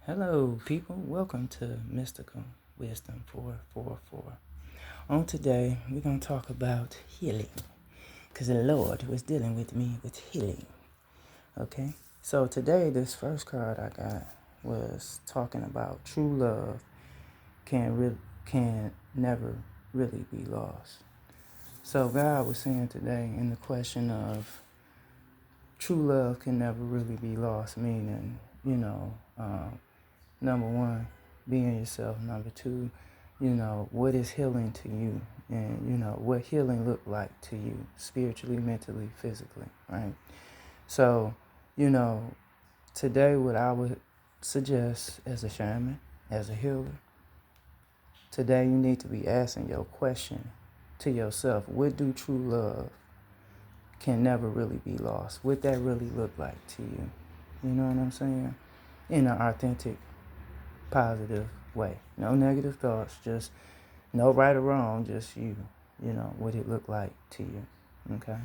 Hello, people. Welcome to Mystical Wisdom 444. On today, we're going to talk about healing because the Lord was dealing with me with healing. Okay? So today, this first card I got was talking about true love can never really be lost. So God was saying today in the question of true love can never really be lost, meaning, number one, being yourself. Number two, what is healing to you? And, what healing look like to you spiritually, mentally, physically, right? So, you know, today what I would suggest as a shaman, as a healer, today you need to be asking your question to yourself. What do true love can never really be lost? What that really look like to you? You know what I'm saying? In an authentic, positive way. No negative thoughts, just no right or wrong, just you. What it look like to you. Okay?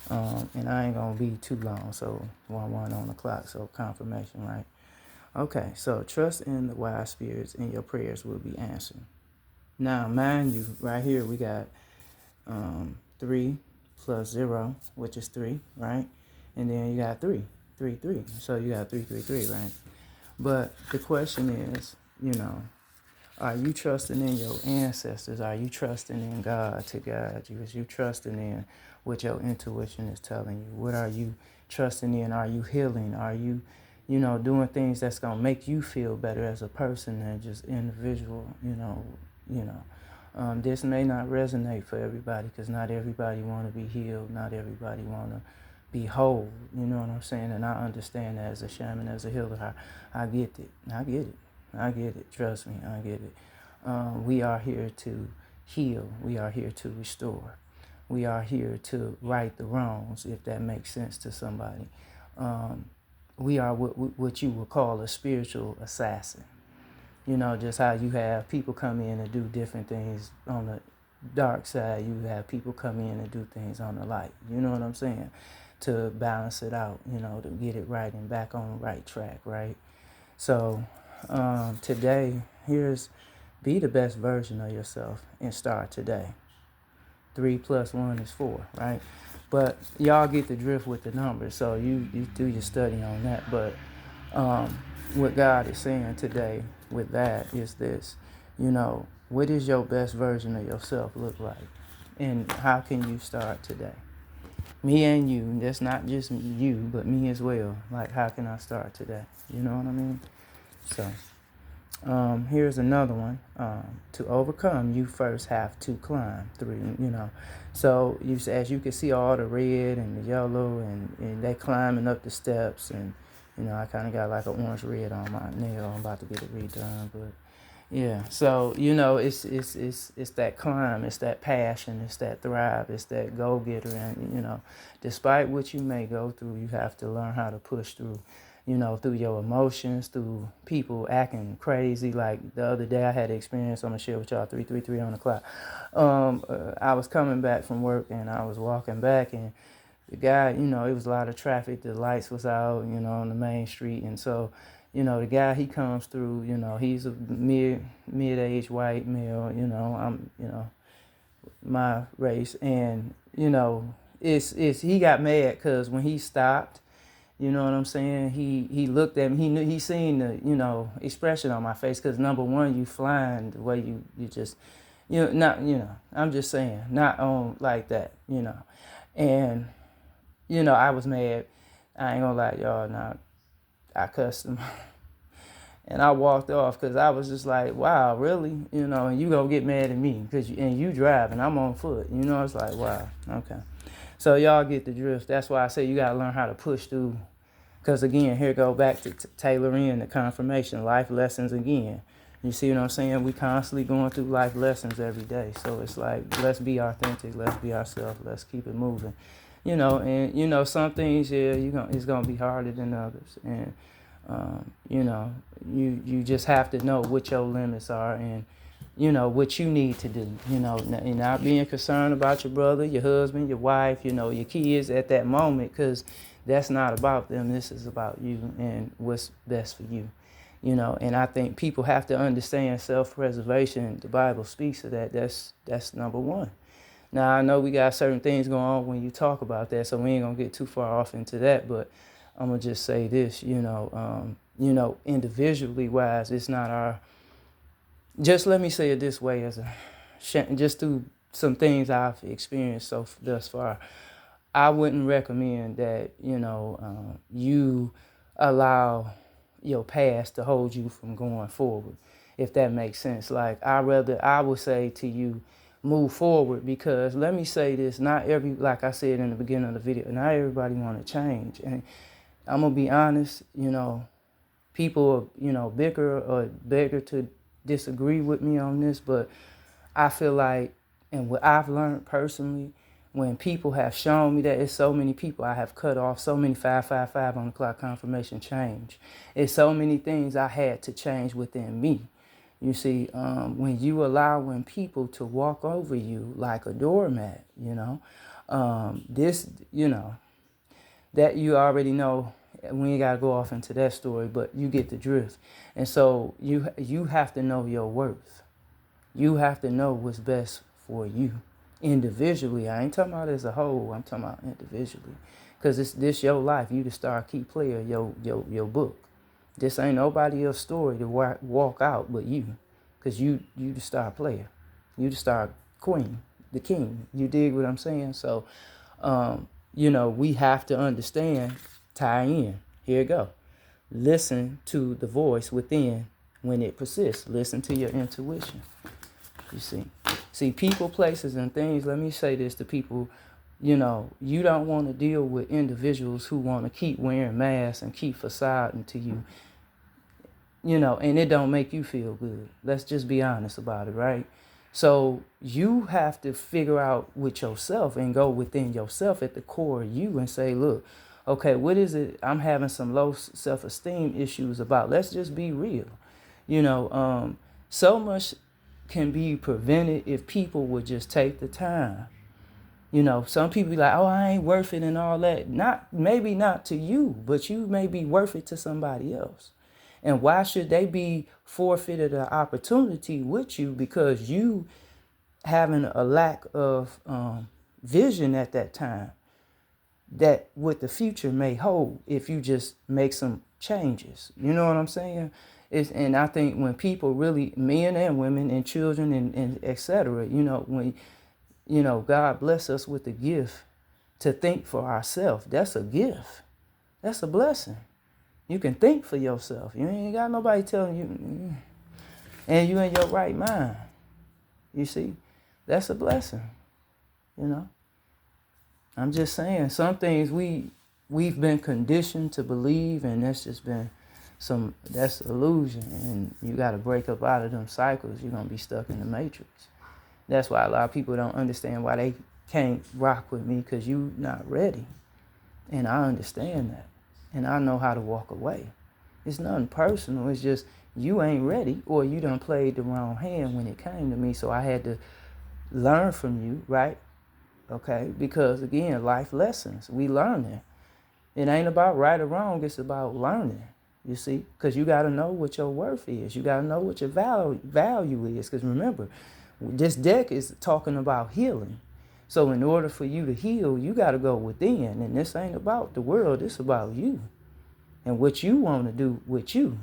And I ain't gonna be too long, so 1-1 on the clock, so confirmation, right? Okay, so trust in the wise spirits and your prayers will be answered. Now, mind you, right here we got 3 plus 0, which is 3, right? And then you got 3, 3, 3. So you got 3, 3, 3, right? But the question is, are you trusting in your ancestors? Are you trusting in God to guide you? Is you trusting in what your intuition is telling you? What are you trusting in? Are you healing? Are you, doing things that's gonna make you feel better as a person than just individual? This may not resonate for everybody because not everybody want to be healed. Not everybody want to be whole. You know what I'm saying? And I understand that as a shaman, as a healer. I get it. I get it. I get it. Trust me, I get it. We are here to heal. We are here to restore. We are here to right the wrongs, if that makes sense to somebody. We are what you would call a spiritual assassin. Just how you have people come in and do different things on the dark side, you have people come in and do things on the light. You know what I'm saying? To balance it out, to get it right and back on the right track, right? So today, be the best version of yourself and start today. 3 plus 1 is 4, right? But y'all get the drift with the numbers, so you do your study on that. But what God is saying today with that is this, what does your best version of yourself look like? And how can you start today? Me and you, that's not just you, but me as well. Like, how can I start today? You know what I mean? So, here's another one. To overcome, you first have to climb 3, So, as you can see all the red and the yellow, and they climbing up the steps, and, I kind of got like an orange red on my nail. I'm about to get it redone, but yeah. So, it's that climb, it's that passion, it's that thrive, it's that go-getter. And, despite what you may go through, you have to learn how to push through, through your emotions, through people acting crazy. Like the other day I had an experience I'm going to share with y'all, 333 on the clock. I was coming back from work and I was walking back, and the guy, it was a lot of traffic. The lights was out, on the main street. And so, the guy, he comes through, he's a mid-aged white male, I'm, my race. And, it's he got mad because when he stopped, you know what I'm saying? He looked at me. He seen the, expression on my face because, number one, you flying the way you just, not, I'm just saying, not on like that, And, I was mad. I ain't gonna lie, y'all. Now, I cussed him. And I walked off because I was just like, wow, really? And you gonna get mad at me because you driving, I'm on foot. It's like, wow, okay. So y'all get the drift. That's why I say you gotta learn how to push through. Because again, here go back to Taylor in the confirmation, life lessons again. You see what I'm saying? We constantly going through life lessons every day. So it's like, let's be authentic, let's be ourselves, let's keep it moving. And some things, yeah, it's gonna be harder than others. And you just have to know what your limits are, and what you need to do. And not being concerned about your brother, your husband, your wife, your kids at that moment, because that's not about them. This is about you and what's best for you. And I think people have to understand self-preservation. The Bible speaks of that. That's number one. Now, I know we got certain things going on when you talk about that, so we ain't gonna get too far off into that, but I'm gonna just say this, individually wise, it's not our, just let me say it this way, just through some things I've experienced thus far, I wouldn't recommend that, you allow your past to hold you from going forward, if that makes sense. Like, I would say to you, move forward, because let me say this, like I said in the beginning of the video, not everybody want to change. And I'm going to be honest, people, bigger to disagree with me on this, but I feel like, and what I've learned personally, when people have shown me that, it's so many people I have cut off, so many 555 on the clock confirmation change. It's so many things I had to change within me. You see, when you allowing people to walk over you like a doormat, that you already know. We ain't got to go off into that story, but you get the drift. And so you have to know your worth. You have to know what's best for you individually. I ain't talking about as a whole. I'm talking about individually, because this your life. You the star key player. Your book. This ain't nobody else's story to walk out but you, because you the star player. You the star queen, the king. You dig what I'm saying? So, we have to understand. Tie in. Here you go. Listen to the voice within when it persists. Listen to your intuition. You see, people, places, and things. Let me say this to people. You don't want to deal with individuals who want to keep wearing masks and keep facading to you. And it don't make you feel good. Let's just be honest about it, right? So you have to figure out with yourself and go within yourself at the core of you and say, look, okay, what is it I'm having some low self-esteem issues about? Let's just be real. So much can be prevented if people would just take the time. Some people be like, oh, I ain't worth it and all that. Maybe not to you, but you may be worth it to somebody else. And why should they be forfeited an opportunity with you because you having a lack of vision at that time that what the future may hold if you just make some changes? You know what I'm saying? And I think when people really, men and women and children and et cetera, when, God bless us with the gift to think for ourselves. That's a gift. That's a blessing. You can think for yourself. You ain't got nobody telling you, and you in your right mind. You see, that's a blessing. I'm just saying, some things we've been conditioned to believe, and that's just been that's illusion, and you got to break up out of them cycles. You're gonna be stuck in the matrix. That's why a lot of people don't understand why they can't rock with me, because you not ready, and I understand that. And I know how to walk away. It's nothing personal. It's just you ain't ready, or you done played the wrong hand when it came to me. So I had to learn from you, right? Okay? Because again, life lessons. We learning. It ain't about right or wrong. It's about learning. You see? Because you got to know what your worth is. You got to know what your value is. Because remember, this deck is talking about healing. So in order for you to heal, you got to go within. And this ain't about the world. It's about you and what you want to do with you,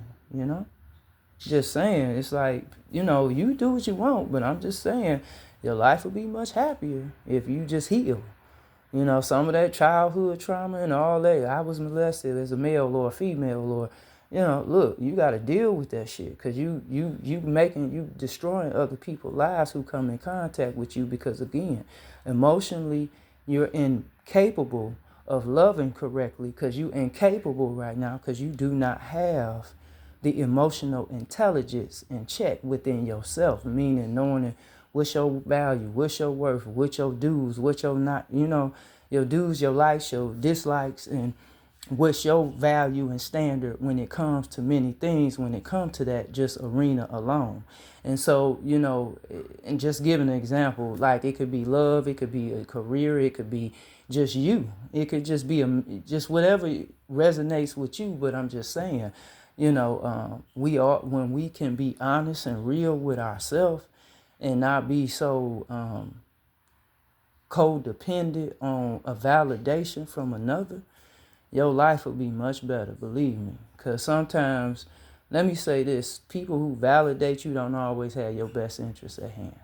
Just saying, it's like, you do what you want, but I'm just saying your life would be much happier if you just heal. Some of that childhood trauma and all that. I was molested as a male or a female, or, look, you got to deal with that shit, because you destroying other people's lives who come in contact with you, because again, emotionally, you're incapable of loving correctly, because you're incapable right now, because you do not have the emotional intelligence in check within yourself, meaning knowing what's your value, what's your worth, what's your do's, what's your not, your do's, your likes, your dislikes, and what's your value and standard when it comes to many things, when it comes to that just arena alone. And so, and just giving an example, like it could be love, it could be a career, it could be just you. It could just be just whatever resonates with you. But I'm just saying, We are, when we can be honest and real with ourselves and not be so codependent on a validation from another, your life will be much better, believe me. Because sometimes, let me say this, people who validate you don't always have your best interests at hand.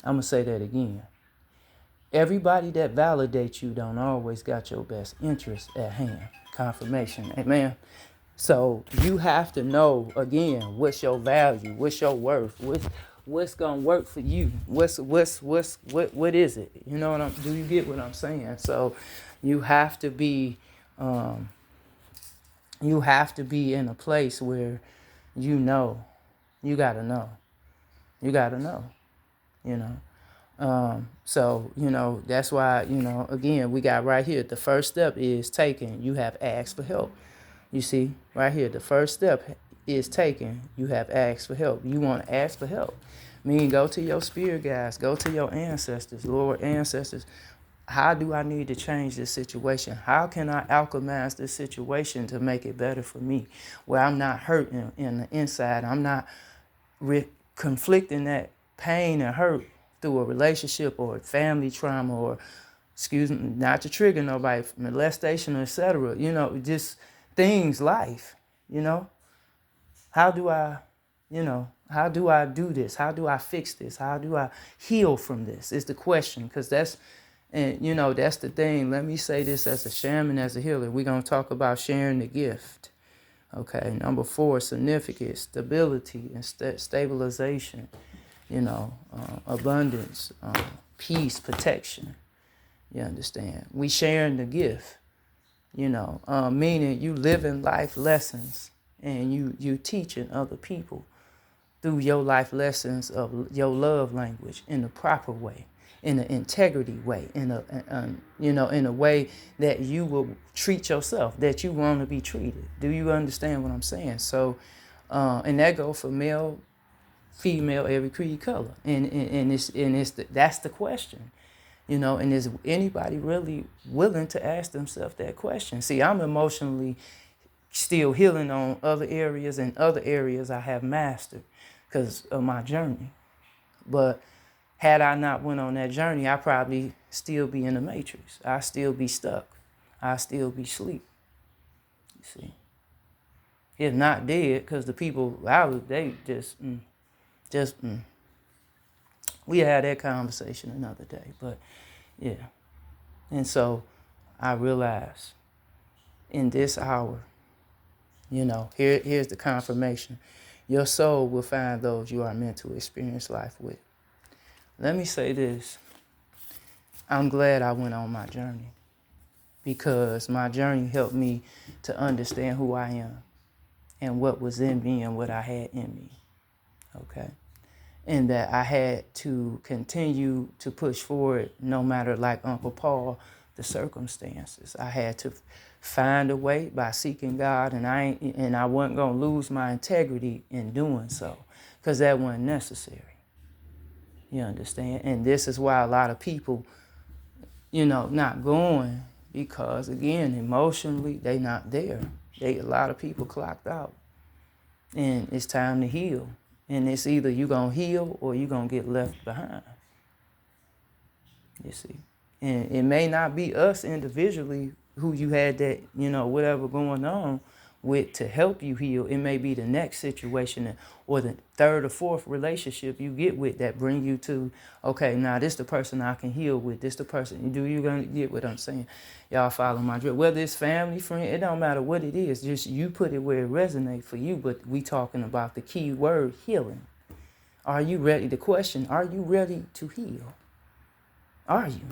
I'm going to say that again. Everybody that validates you don't always got your best interests at hand. Confirmation, amen. So you have to know, again, what's your value, what's your worth, what's gonna work for you, what is it? Do you get what I'm saying? So you have to be in a place where you gotta know, you know. So, that's why, again, we got right here, the first step is taken. You have asked for help. You see, right here, the first step is taken. You have asked for help. You want to ask for help. Go to your spirit guides, go to your ancestors, Lord, ancestors. How do I need to change this situation? How can I alchemize this situation to make it better for me? Where I'm not hurting in the inside. I'm not conflicting that pain and hurt through a relationship or family trauma or, excuse me, not to trigger nobody, molestation, etc. Just things, life, how do I do this? How do I fix this? How do I heal from this? Is the question, because that's the thing. Let me say this as a shaman, as a healer. We're going to talk about sharing the gift. Okay, number 4, significance, stability, and stabilization, abundance, peace, protection. You understand? We sharing the gift, meaning you living life lessons and you teaching other people through your life lessons of your love language in the proper way, in an integrity way, in a way that you will treat yourself, that you want to be treated. Do you understand what I'm saying? So, and that goes for male, female, every creed, color, and that's the question, and is anybody really willing to ask themselves that question? See, I'm emotionally still healing on other areas, and other areas I have mastered because of my journey. But had I not went on that journey, I probably still be in the matrix. I still be stuck. I still be asleep. You see, if not dead, because the people out, they just. We had that conversation another day, but yeah. And so I realized in this hour, here's the confirmation. Your soul will find those you are meant to experience life with. Let me say this. I'm glad I went on my journey, because my journey helped me to understand who I am and what was in me and what I had in me. Okay? And that I had to continue to push forward no matter, like Uncle Paul, the circumstances. I had to find a way by seeking God, and I wasn't going to lose my integrity in doing so, because that wasn't necessary. You understand? And this is why a lot of people, not going, because, again, emotionally, they not there. A lot of people clocked out. And it's time to heal. And it's either you're going to heal or you're going to get left behind. You see? And it may not be us individually who you had that, whatever going on with to help you heal. It may be the next situation or the third or fourth relationship you get with that bring you to, okay, now this the person I can heal with. This the person. You going to get what I'm saying? Y'all follow my drill. Whether it's family, friend, it don't matter what it is. Just you put it where it resonates for you. But we talking about the key word, healing. Are you ready? The question, are you ready to heal? Are you?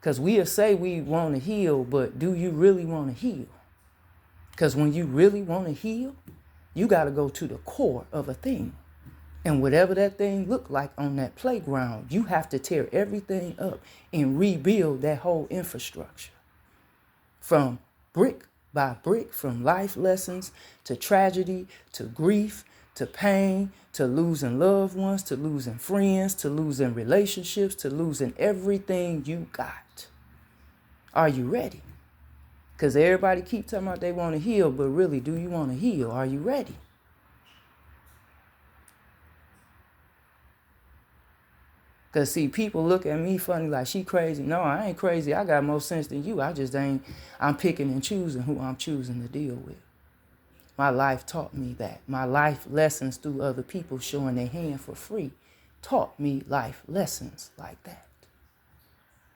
Because we'll say we want to heal, but do you really want to heal? Because when you really want to heal, you got to go to the core of a thing. And whatever that thing look like on that playground, you have to tear everything up and rebuild that whole infrastructure. From brick by brick, from life lessons to tragedy, to grief, to pain, to losing loved ones, to losing friends, to losing relationships, to losing everything you got. Are you ready? Because everybody keep talking about they want to heal, but really, do you want to heal? Are you ready? Because, see, people look at me funny like she crazy. No, I ain't crazy. I got more sense than you. I just ain't, I'm picking and choosing who I'm choosing to deal with. My life taught me that. My life lessons through other people showing their hand for free taught me life lessons like that.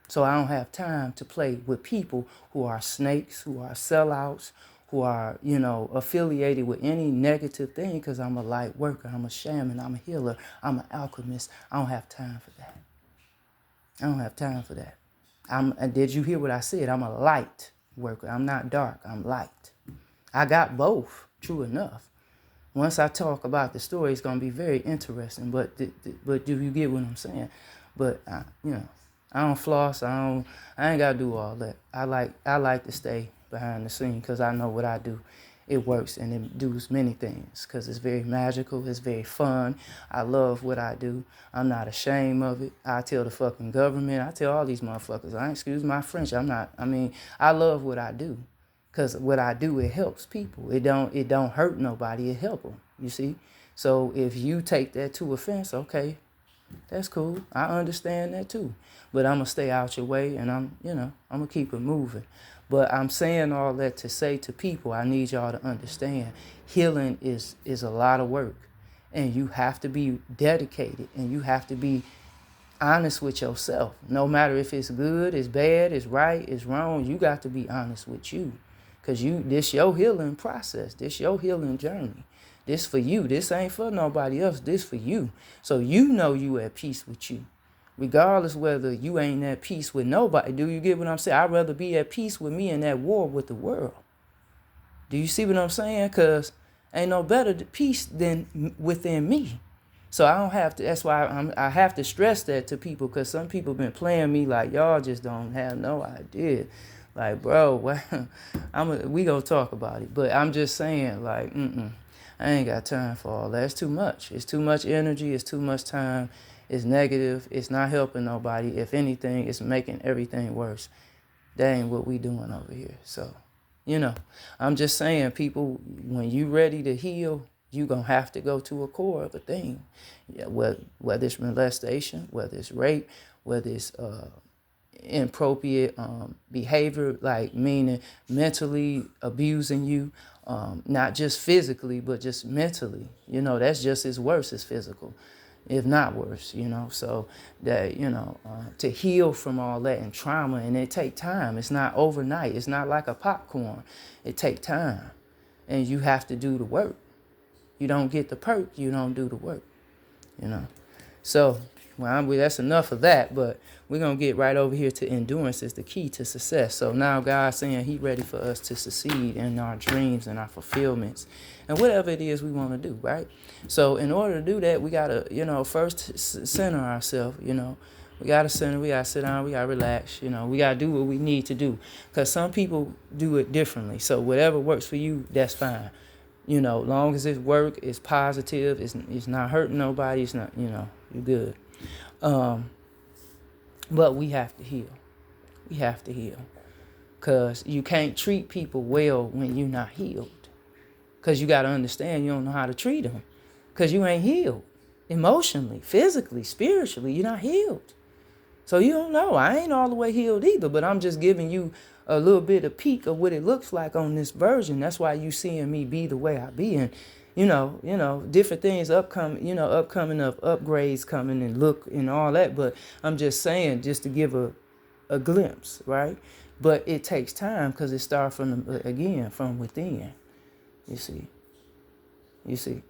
So I don't have time to play with people who are snakes, who are sellouts, who are, affiliated with any negative thing, because I'm a light worker, I'm a shaman, I'm a healer, I'm an alchemist. I don't have time for that. I don't have time for that. Did you hear what I said? I'm a light worker. I'm not dark, I'm light. I got both, true enough. Once I talk about the story, it's going to be very interesting, but do you get what I'm saying? But, I don't floss. I ain't got to do all that. I like to stay behind the scene because I know what I do. It works and it does many things because it's very magical. It's very fun. I love what I do. I'm not ashamed of it. I tell the fucking government. I tell all these motherfuckers. Excuse my French. I love what I do because what I do, it helps people. It don't hurt nobody. It help them, you see? So if you take that to offense, okay, that's cool. I understand that too. But I'm going to stay out your way and I'm going to keep it moving. But I'm saying all that to say to people, I need y'all to understand healing is a lot of work. And you have to be dedicated and you have to be honest with yourself. No matter if it's good, it's bad, it's right, it's wrong, you got to be honest with you. Because this your healing process. This your healing journey. This for you. This ain't for nobody else. This for you. So you at peace with you. Regardless whether you ain't at peace with nobody. Do you get what I'm saying? I'd rather be at peace with me and at war with the world. Do you see what I'm saying? Because ain't no better peace than within me. So I don't have to, that's why I have to stress that to people, because some people been playing me like y'all just don't have no idea. Like, bro, we gonna talk about it. But I'm just saying, like, I ain't got time for all that. It's too much. It's too much energy. It's too much time. It's negative. It's not helping nobody. If anything, it's making everything worse. That ain't what we doing over here. So, I'm just saying, people, when you ready to heal, you gonna have to go to a core of a thing. Yeah, whether it's molestation, whether it's rape, whether it's inappropriate behavior, like meaning mentally abusing you, not just physically, but just mentally. That's just as worse as physical, if not worse, so that, to heal from all that and trauma, and it take time. It's not overnight. It's not like a popcorn. It take time, and you have to do the work. You don't get the perk, you don't do the work, So, that's enough of that, but we're going to get right over here to endurance is the key to success. So now God's saying he ready for us to succeed in our dreams and our fulfillments and whatever it is we want to do, right? So in order to do that, we got to, first center ourselves, We got to center, we got to sit down, we got to relax, We got to do what we need to do, because some people do it differently. So whatever works for you, that's fine. Long as it's work, it's positive, it's not hurting nobody, it's not, you're good. But we have to heal. We have to heal. Because you can't treat people well when you're not healed. Because you got to understand you don't know how to treat them. Because you ain't healed. Emotionally, physically, spiritually, you're not healed. So you don't know. I ain't all the way healed either, but I'm just giving you a little bit of peek of what it looks like on this version. That's why you seeing me be the way I be. And, different things upcoming of upgrades coming and look and all that. But I'm just saying, just to give a glimpse, right? But it takes time because it starts from within. You see.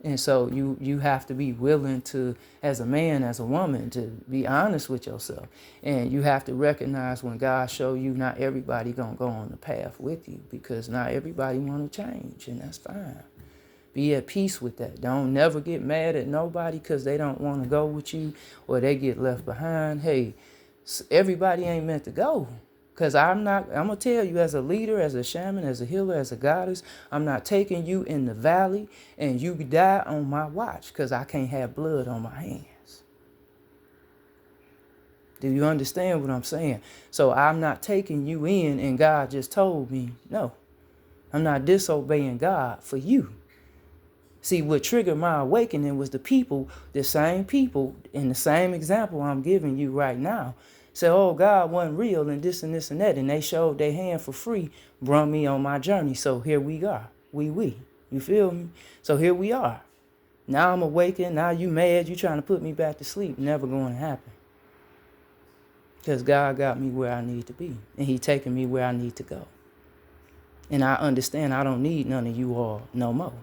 And so you have to be willing to, as a man, as a woman, to be honest with yourself. And you have to recognize when God show you, not everybody going to go on the path with you, because not everybody want to change, and that's fine. Be at peace with that. Don't never get mad at nobody because they don't want to go with you or they get left behind. Hey, everybody ain't meant to go. Because I'm going to tell you, as a leader, as a shaman, as a healer, as a goddess, I'm not taking you in the valley and you die on my watch, because I can't have blood on my hands. Do you understand what I'm saying? So I'm not taking you in and God just told me. No, I'm not disobeying God for you. See, what triggered my awakening was the same people, in the same example I'm giving you right now, said, oh, God wasn't real and this and this and that. And they showed their hand for free, brought me on my journey. So here we are. We. You feel me? So here we are. Now I'm awakened. Now you mad. You trying to put me back to sleep. Never going to happen. Because God got me where I need to be. And he taking me where I need to go. And I understand I don't need none of you all no more.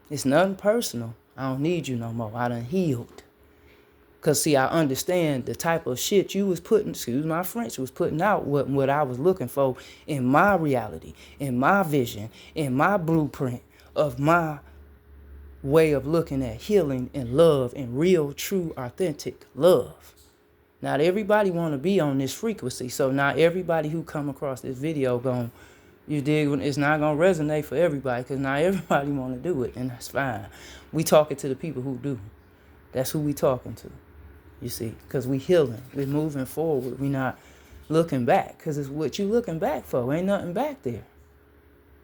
It's nothing personal. I don't need you no more. I done healed. Because, see, I understand the type of shit you was putting, excuse my French, was putting out what I was looking for in my reality, in my vision, in my blueprint of my way of looking at healing and love and real, true, authentic love. Not everybody want to be on this frequency. So not everybody who come across this video you dig, it's not going to resonate for everybody because not everybody want to do it, and that's fine. We talking to the people who do. That's who we talking to, you see, because we healing. We're moving forward. We not looking back because it's what you looking back for. Ain't nothing back there.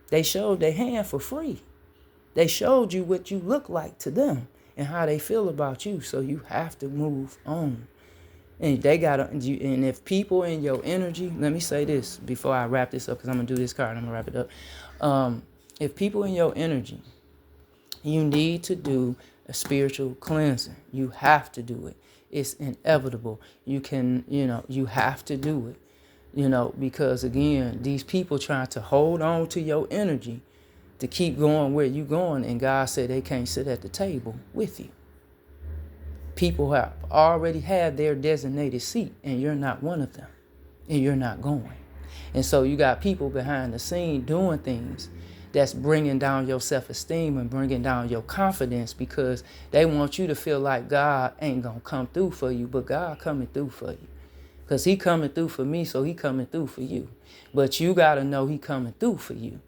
They showed their hand for free. They showed you what you look like to them and how they feel about you, so you have to move on. And they and if people in your energy, let me say this before I wrap this up, because I'm going to do this card and I'm going to wrap it up. If people in your energy, you need to do a spiritual cleansing. You have to do it. It's inevitable. You have to do it, because again, these people trying to hold on to your energy to keep going where you're going. And God said they can't sit at the table with you. People have already had their designated seat, and you're not one of them, and you're not going. And so you got people behind the scene doing things that's bringing down your self-esteem and bringing down your confidence because they want you to feel like God ain't going to come through for you, but God coming through for you. Because he coming through for me, so he coming through for you. But you got to know he coming through for you.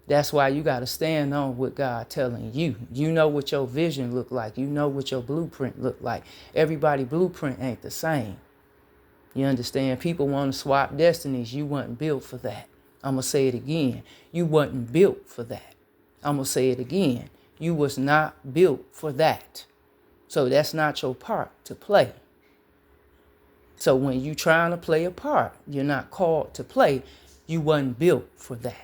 That's why you got to stand on what God telling you. You know what your vision look like. You know what your blueprint look like. Everybody's blueprint ain't the same. You understand? People want to swap destinies. You wasn't built for that. I'm going to say it again. You wasn't built for that. I'm going to say it again. You was not built for that. So that's not your part to play. So when you trying to play a part, you're not called to play. You wasn't built for that.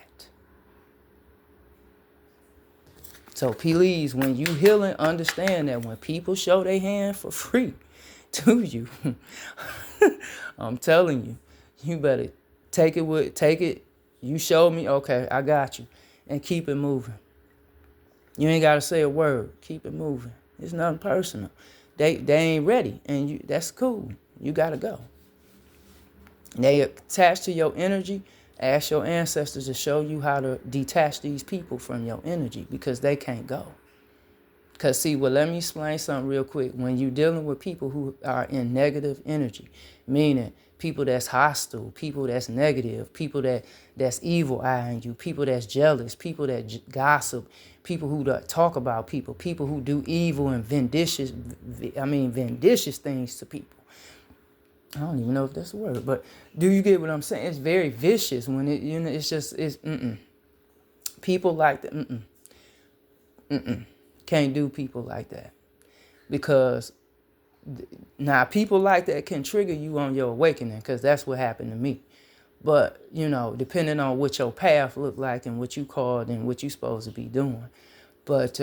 So please, when you healing, understand that when people show their hand for free to you, I'm telling you, you better take it. You showed me, okay, I got you. And keep it moving. You ain't got to say a word. Keep it moving. It's nothing personal. They ain't ready, and that's cool. You got to go. They attached to your energy. Ask your ancestors to show you how to detach these people from your energy because they can't go. Because see, let me explain something real quick. When you're dealing with people who are in negative energy, meaning people that's hostile, people that's negative, people that's evil eyeing you, people that's jealous, people that gossip, people who talk about people who do evil and vindicious things to people. I don't even know if that's a word, but do you get what I'm saying? It's very vicious when it's people like that. Can't do people like that because now people like that can trigger you on your awakening because that's what happened to me. But, depending on what your path look like and what you called and what you supposed to be doing. But,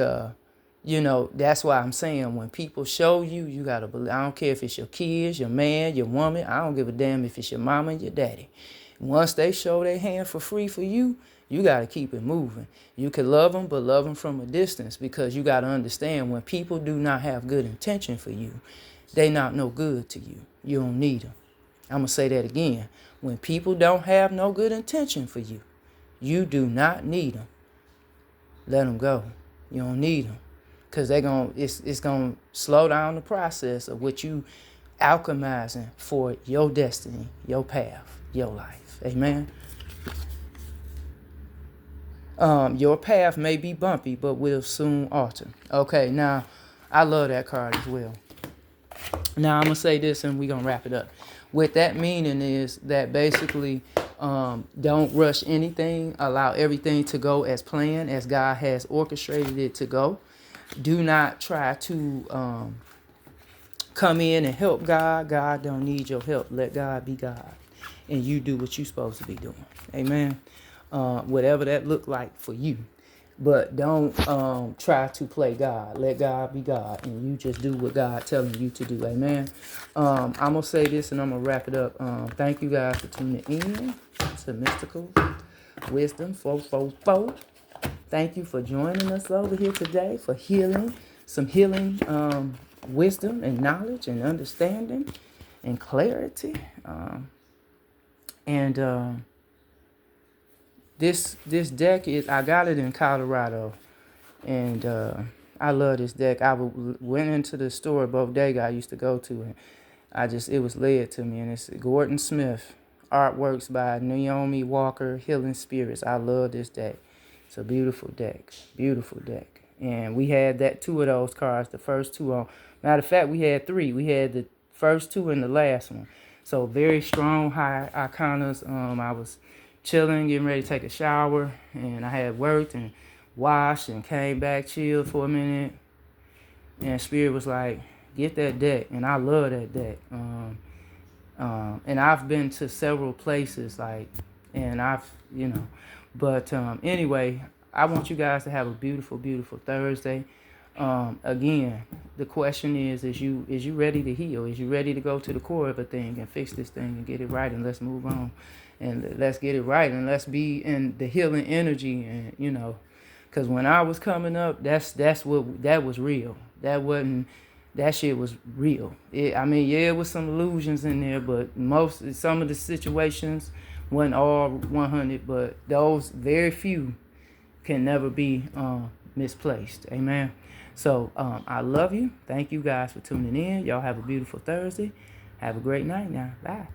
that's why I'm saying when people show you, you got to believe. I don't care if it's your kids, your man, your woman. I don't give a damn if it's your mama and your daddy. Once they show their hand for free for you, you got to keep it moving. You can love them, but love them from a distance because you got to understand when people do not have good intention for you, they not no good to you. You don't need them. I'm going to say that again. When people don't have no good intention for you, you do not need them. Let them go. You don't need them. Because it's going to slow down the process of what you alchemizing for your destiny, your path, your life. Amen. Your path may be bumpy, but will soon alter. Okay, now, I love that card as well. Now, I'm going to say this and we're going to wrap it up. What that meaning is that basically don't rush anything. Allow everything to go as planned, as God has orchestrated it to go. Do not try to come in and help God. God don't need your help. Let God be God. And you do what you're supposed to be doing. Amen. Whatever that look like for you. But don't try to play God. Let God be God. And you just do what God telling you to do. Amen. I'm going to say this and I'm going to wrap it up. Thank you guys for tuning in to Mystical Wisdom 444. Thank you for joining us over here today for healing. Some healing wisdom and knowledge and understanding and clarity. And this deck is, I got it in Colorado, and I love this deck. Went into the store bodega I used to go to, and it was led to me, and it's Gordon Smith artworks by Naomi Walker, Healing Spirits. I love this deck. It's a beautiful deck, and we had two of those cards, the first two on. Matter of fact, we had three. We had the first two and the last one. So very strong high arcanas. I was chilling, getting ready to take a shower, and I had worked and washed and came back, chilled for a minute, and Spirit was like, get that deck. And I love that deck. And I've been to several places, and but anyway, I want you guys to have a beautiful, beautiful Thursday. Again, the question is you ready to heal? Is you ready to go to the core of a thing and fix this thing and get it right, and let's move on, and let's get it right, and let's be in the healing energy, and because when I was coming up, that was real. That shit was real. It was some illusions in there, but some of the situations wasn't all 100, but those very few can never be misplaced. Amen. So I love you. Thank you guys for tuning in. Y'all have a beautiful Thursday. Have a great night now. Bye.